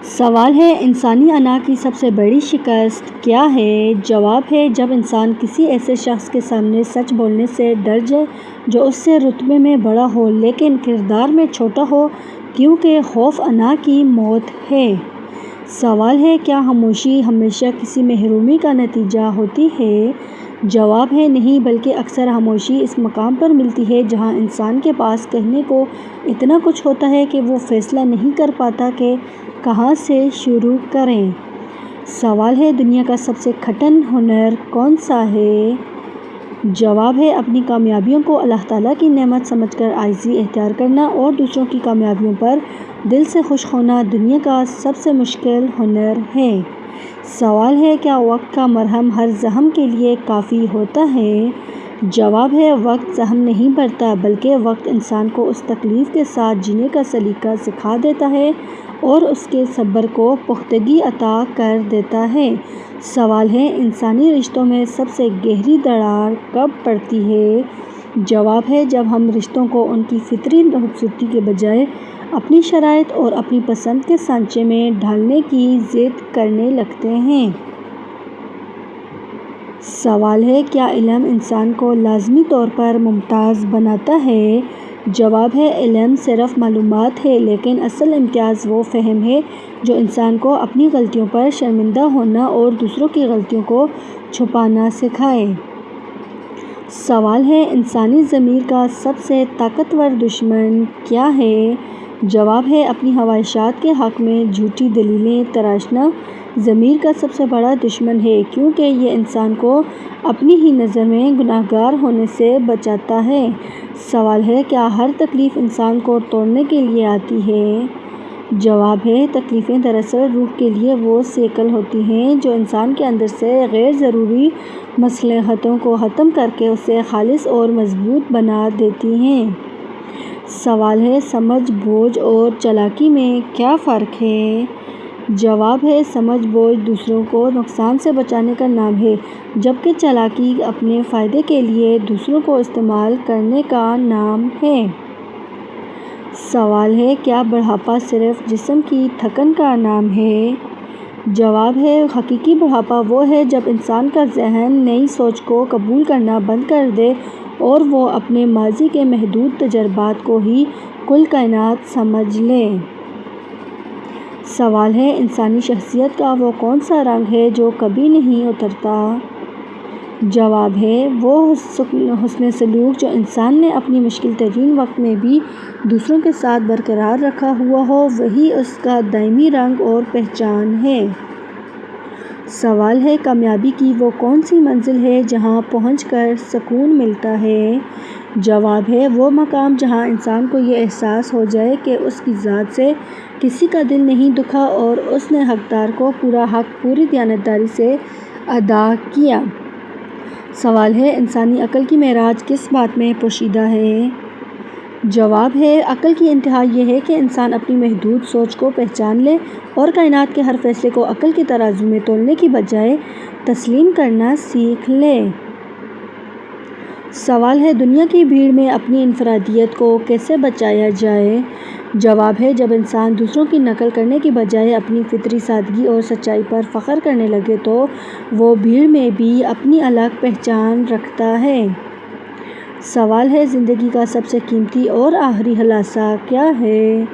سوال ہے انسانی انا کی سب سے بڑی شکست کیا ہے؟ جواب ہے جب انسان کسی ایسے شخص کے سامنے سچ بولنے سے ڈر جائے جو اس سے رتبے میں بڑا ہو لیکن کردار میں چھوٹا ہو، کیونکہ خوف انا کی موت ہے۔ سوال ہے کیا خاموشی ہمیشہ کسی محرومی کا نتیجہ ہوتی ہے؟ جواب ہے نہیں، بلکہ اکثر خاموشی اس مقام پر ملتی ہے جہاں انسان کے پاس کہنے کو اتنا کچھ ہوتا ہے کہ وہ فیصلہ نہیں کر پاتا کہ کہاں سے شروع کریں۔ سوال ہے دنیا کا سب سے کٹھن ہنر کون سا ہے؟ جواب ہے اپنی کامیابیوں کو اللہ تعالیٰ کی نعمت سمجھ کر عاجزی اختیار کرنا اور دوسروں کی کامیابیوں پر دل سے خوش ہونا دنیا کا سب سے مشکل ہنر ہے۔ سوال ہے کیا وقت کا مرہم ہر زخم کے لیے کافی ہوتا ہے؟ جواب ہے وقت زخم نہیں بھرتا، بلکہ وقت انسان کو اس تکلیف کے ساتھ جینے کا سلیقہ سکھا دیتا ہے اور اس کے صبر کو پختگی عطا کر دیتا ہے۔ سوال ہے انسانی رشتوں میں سب سے گہری دراڑ کب پڑتی ہے؟ جواب ہے جب ہم رشتوں کو ان کی فطری خوبصورتی کے بجائے اپنی شرائط اور اپنی پسند کے سانچے میں ڈھالنے کی ضد کرنے لگتے ہیں۔ سوال ہے کیا علم انسان کو لازمی طور پر ممتاز بناتا ہے؟ جواب ہے علم صرف معلومات ہے، لیکن اصل امتیاز وہ فہم ہے جو انسان کو اپنی غلطیوں پر شرمندہ ہونا اور دوسروں کی غلطیوں کو چھپانا سکھائے۔ سوال ہے انسانی ضمیر کا سب سے طاقتور دشمن کیا ہے؟ جواب ہے اپنی خواہشات کے حق میں جھوٹی دلیلیں تراشنا ضمیر کا سب سے بڑا دشمن ہے، کیونکہ یہ انسان کو اپنی ہی نظر میں گنہگار ہونے سے بچاتا ہے۔ سوال ہے کیا ہر تکلیف انسان کو توڑنے کے لیے آتی ہے؟ جواب ہے تکلیفیں دراصل روح کے لیے وہ سیکل ہوتی ہیں جو انسان کے اندر سے غیر ضروری مصلحتوں کو ختم کر کے اسے خالص اور مضبوط بنا دیتی ہیں۔ سوال ہے سمجھ بوجھ اور چالاکی میں کیا فرق ہے؟ جواب ہے سمجھ بوجھ دوسروں کو نقصان سے بچانے کا نام ہے، جبکہ چالاکی اپنے فائدے کے لیے دوسروں کو استعمال کرنے کا نام ہے۔ سوال ہے کیا بڑھاپا صرف جسم کی تھکن کا نام ہے؟ جواب ہے حقیقی بڑھاپا وہ ہے جب انسان کا ذہن نئی سوچ کو قبول کرنا بند کر دے اور وہ اپنے ماضی کے محدود تجربات کو ہی کل کائنات سمجھ لے۔ سوال ہے انسانی شخصیت کا وہ کون سا رنگ ہے جو کبھی نہیں اترتا؟ جواب ہے وہ حسن سلوک جو انسان نے اپنی مشکل ترین وقت میں بھی دوسروں کے ساتھ برقرار رکھا ہوا ہو، وہی اس کا دائمی رنگ اور پہچان ہے۔ سوال ہے کامیابی کی وہ کون سی منزل ہے جہاں پہنچ کر سکون ملتا ہے؟ جواب ہے وہ مقام جہاں انسان کو یہ احساس ہو جائے کہ اس کی ذات سے کسی کا دل نہیں دکھا اور اس نے حقدار کو پورا حق پوری دیانتداری سے ادا کیا۔ سوال ہے انسانی عقل کی معراج کس بات میں پوشیدہ ہے؟ جواب ہے عقل کی انتہا یہ ہے کہ انسان اپنی محدود سوچ کو پہچان لے اور کائنات کے ہر فیصلے کو عقل کے ترازو میں تولنے کی بجائے تسلیم کرنا سیکھ لے۔ سوال ہے دنیا کی بھیڑ میں اپنی انفرادیت کو کیسے بچایا جائے؟ جواب ہے جب انسان دوسروں کی نقل کرنے کی بجائے اپنی فطری سادگی اور سچائی پر فخر کرنے لگے تو وہ بھیڑ میں بھی اپنی الگ پہچان رکھتا ہے۔ سوال ہے زندگی کا سب سے قیمتی اور آخری خلاصہ کیا ہے؟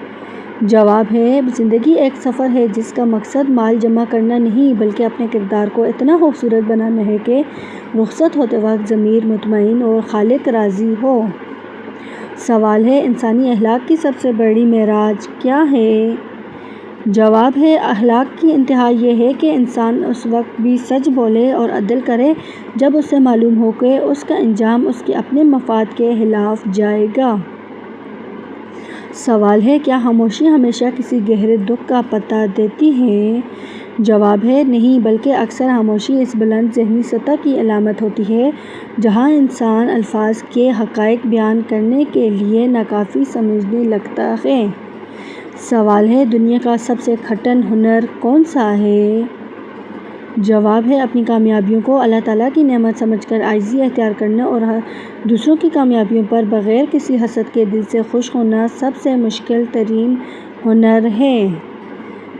جواب ہے زندگی ایک سفر ہے جس کا مقصد مال جمع کرنا نہیں، بلکہ اپنے کردار کو اتنا خوبصورت بنانا ہے کہ رخصت ہوتے وقت ضمیر مطمئن اور خالق راضی ہو۔ سوال ہے انسانی اخلاق کی سب سے بڑی معراج کیا ہے؟ جواب ہے اخلاق کی انتہا یہ ہے کہ انسان اس وقت بھی سچ بولے اور عدل کرے جب اسے معلوم ہو کہ اس کا انجام اس کے اپنے مفاد کے خلاف جائے گا۔ سوال ہے کیا خاموشی ہمیشہ کسی گہرے دکھ کا پتہ دیتی ہے؟ جواب ہے نہیں، بلکہ اکثر خاموشی اس بلند ذہنی سطح کی علامت ہوتی ہے جہاں انسان الفاظ کے حقائق بیان کرنے کے لیے ناکافی سمجھنے لگتا ہے۔ سوال ہے دنیا کا سب سے کٹھن ہنر کون سا ہے؟ جواب ہے اپنی کامیابیوں کو اللہ تعالیٰ کی نعمت سمجھ کر عاجزی اختیار کرنا اور دوسروں کی کامیابیوں پر بغیر کسی حسد کے دل سے خوش ہونا سب سے مشکل ترین ہنر ہے۔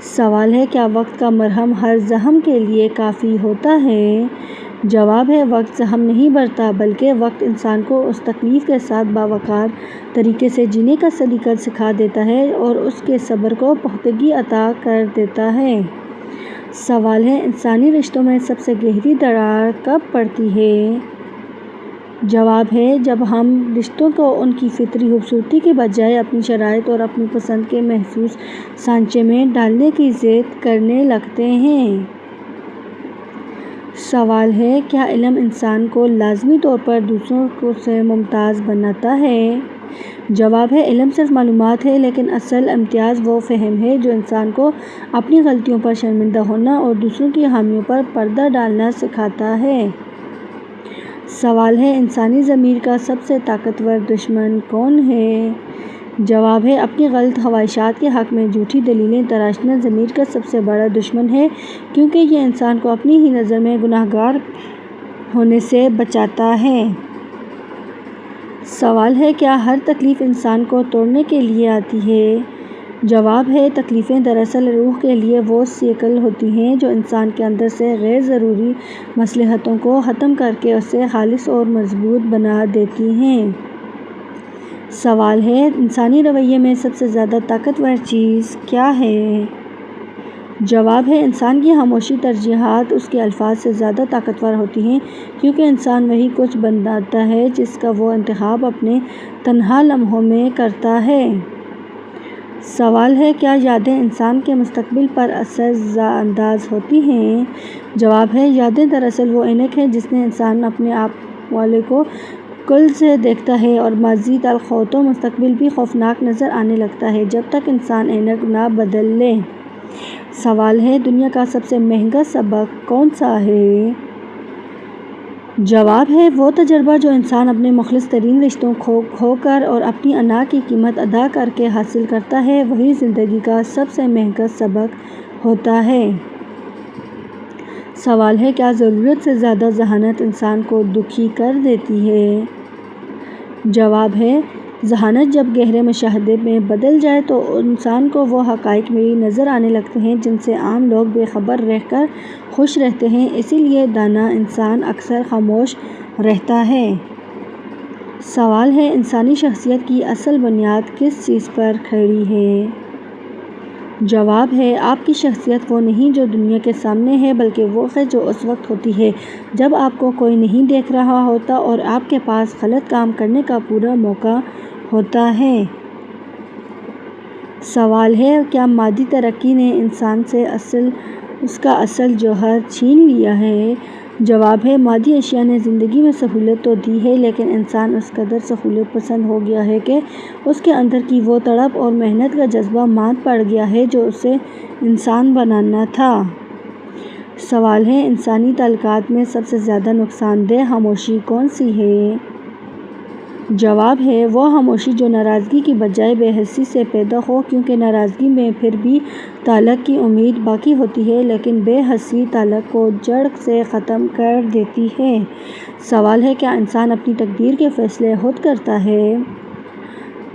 سوال ہے کیا وقت کا مرہم ہر زخم کے لیے کافی ہوتا ہے؟ جواب ہے وقت زخم نہیں بھرتا بلکہ وقت انسان کو اس تکلیف کے ساتھ باوقار طریقے سے جینے کا سلیقہ سکھا دیتا ہے اور اس کے صبر کو پختگی عطا کر دیتا ہے۔ سوال ہے انسانی رشتوں میں سب سے گہری دراڑ کب پڑتی ہے؟ جواب ہے جب ہم رشتوں کو ان کی فطری خوبصورتی کے بجائے اپنی شرائط اور اپنی پسند کے محسوس سانچے میں ڈالنے کی ضد کرنے لگتے ہیں۔ سوال ہے کیا علم انسان کو لازمی طور پر دوسروں سے ممتاز بناتا ہے؟ جواب ہے علم صرف معلومات ہے لیکن اصل امتیاز وہ فہم ہے جو انسان کو اپنی غلطیوں پر شرمندہ ہونا اور دوسروں کی خامیوں پر پردہ ڈالنا سکھاتا ہے۔ سوال ہے انسانی ضمیر کا سب سے طاقتور دشمن کون ہے؟ جواب ہے اپنی غلط خواہشات کے حق میں جھوٹی دلیلیں تراشنا ضمیر کا سب سے بڑا دشمن ہے کیونکہ یہ انسان کو اپنی ہی نظر میں گناہ گار ہونے سے بچاتا ہے۔ سوال ہے کیا ہر تکلیف انسان کو توڑنے کے لیے آتی ہے؟ جواب ہے تکلیفیں دراصل روح کے لیے وہ سیکل ہوتی ہیں جو انسان کے اندر سے غیر ضروری مصلحتوں کو ختم کر کے اسے خالص اور مضبوط بنا دیتی ہیں۔ سوال ہے انسانی رویے میں سب سے زیادہ طاقتور چیز کیا ہے؟ جواب ہے انسان کی خاموشی ترجیحات اس کے الفاظ سے زیادہ طاقتور ہوتی ہیں کیونکہ انسان وہی کچھ بناتا ہے جس کا وہ انتخاب اپنے تنہا لمحوں میں کرتا ہے۔ سوال ہے کیا یادیں انسان کے مستقبل پر اثر انداز ہوتی ہیں؟ جواب ہے یادیں دراصل وہ عینک ہے جس میں انسان اپنے آپ والے کو کل سے دیکھتا ہے اور ماضی تلخ ہو تو مستقبل بھی خوفناک نظر آنے لگتا ہے جب تک انسان عینک نہ بدل لے۔ سوال ہے دنیا کا سب سے مہنگا سبق کون سا ہے؟ جواب ہے وہ تجربہ جو انسان اپنے مخلص ترین رشتوں کھو کر اور اپنی انا کی قیمت ادا کر کے حاصل کرتا ہے وہی زندگی کا سب سے مہنگا سبق ہوتا ہے۔ سوال ہے کیا ضرورت سے زیادہ ذہانت انسان کو دکھی کر دیتی ہے؟ جواب ہے ذہانت جب گہرے مشاہدے میں بدل جائے تو انسان کو وہ حقائق بھی نظر آنے لگتے ہیں جن سے عام لوگ بے خبر رہ کر خوش رہتے ہیں اسی لیے دانا انسان اکثر خاموش رہتا ہے۔ سوال ہے انسانی شخصیت کی اصل بنیاد کس چیز پر کھڑی ہے؟ جواب ہے آپ کی شخصیت وہ نہیں جو دنیا کے سامنے ہے بلکہ وہ ہے جو اس وقت ہوتی ہے جب آپ کو کوئی نہیں دیکھ رہا ہوتا اور آپ کے پاس غلط کام کرنے کا پورا موقع ہوتا ہے۔ سوال ہے کیا مادی ترقی نے انسان سے اس کا اصل جوہر چھین لیا ہے؟ جواب ہے مادی اشیاء نے زندگی میں سہولت تو دی ہے لیکن انسان اس قدر سہولت پسند ہو گیا ہے کہ اس کے اندر کی وہ تڑپ اور محنت کا جذبہ مات پڑ گیا ہے جو اسے انسان بنانا تھا۔ سوال ہے انسانی تعلقات میں سب سے زیادہ نقصان دہ خاموشی کون سی ہے؟ جواب ہے وہ خاموشی جو ناراضگی کی بجائے بے حسی سے پیدا ہو کیونکہ ناراضگی میں پھر بھی تعلق کی امید باقی ہوتی ہے لیکن بے حسی تعلق کو جڑ سے ختم کر دیتی ہے۔ سوال ہے کیا انسان اپنی تقدیر کے فیصلے خود کرتا ہے؟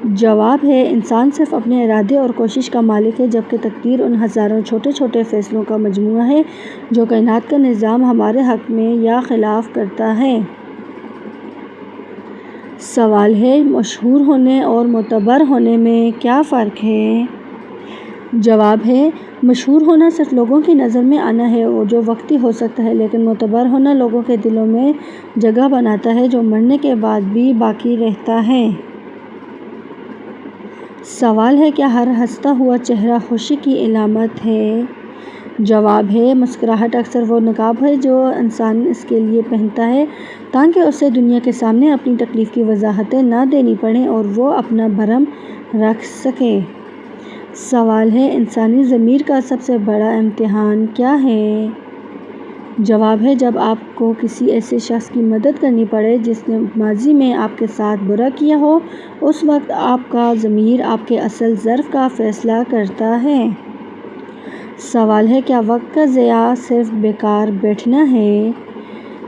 جواب ہے انسان صرف اپنے ارادے اور کوشش کا مالک ہے جبکہ تقدیر ان ہزاروں چھوٹے چھوٹے فیصلوں کا مجموعہ ہے جو کائنات کا نظام ہمارے حق میں یا خلاف کرتا ہے۔ سوال ہے مشہور ہونے اور معتبر ہونے میں کیا فرق ہے؟ جواب ہے مشہور ہونا صرف لوگوں کی نظر میں آنا ہے جو وقتی ہو سکتا ہے لیکن معتبر ہونا لوگوں کے دلوں میں جگہ بناتا ہے جو مرنے کے بعد بھی باقی رہتا ہے۔ سوال ہے کیا ہر ہنستا ہوا چہرہ خوشی کی علامت ہے؟ جواب ہے مسکراہٹ اکثر وہ نقاب ہے جو انسان اس کے لیے پہنتا ہے تاکہ اسے دنیا کے سامنے اپنی تکلیف کی وضاحتیں نہ دینی پڑیں اور وہ اپنا بھرم رکھ سکے۔ سوال ہے انسانی ضمیر کا سب سے بڑا امتحان کیا ہے؟ جواب ہے جب آپ کو کسی ایسے شخص کی مدد کرنی پڑے جس نے ماضی میں آپ کے ساتھ برا کیا ہو اس وقت آپ کا ضمیر آپ کے اصل ظرف کا فیصلہ کرتا ہے۔ سوال ہے کیا وقت کا ضیاع صرف بیکار بیٹھنا ہے؟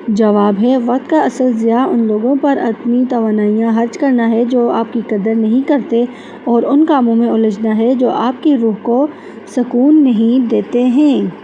جواب ہے وقت کا اصل ضیاع ان لوگوں پر اپنی توانائیاں خرچ کرنا ہے جو آپ کی قدر نہیں کرتے اور ان کاموں میں الجھنا ہے جو آپ کی روح کو سکون نہیں دیتے ہیں۔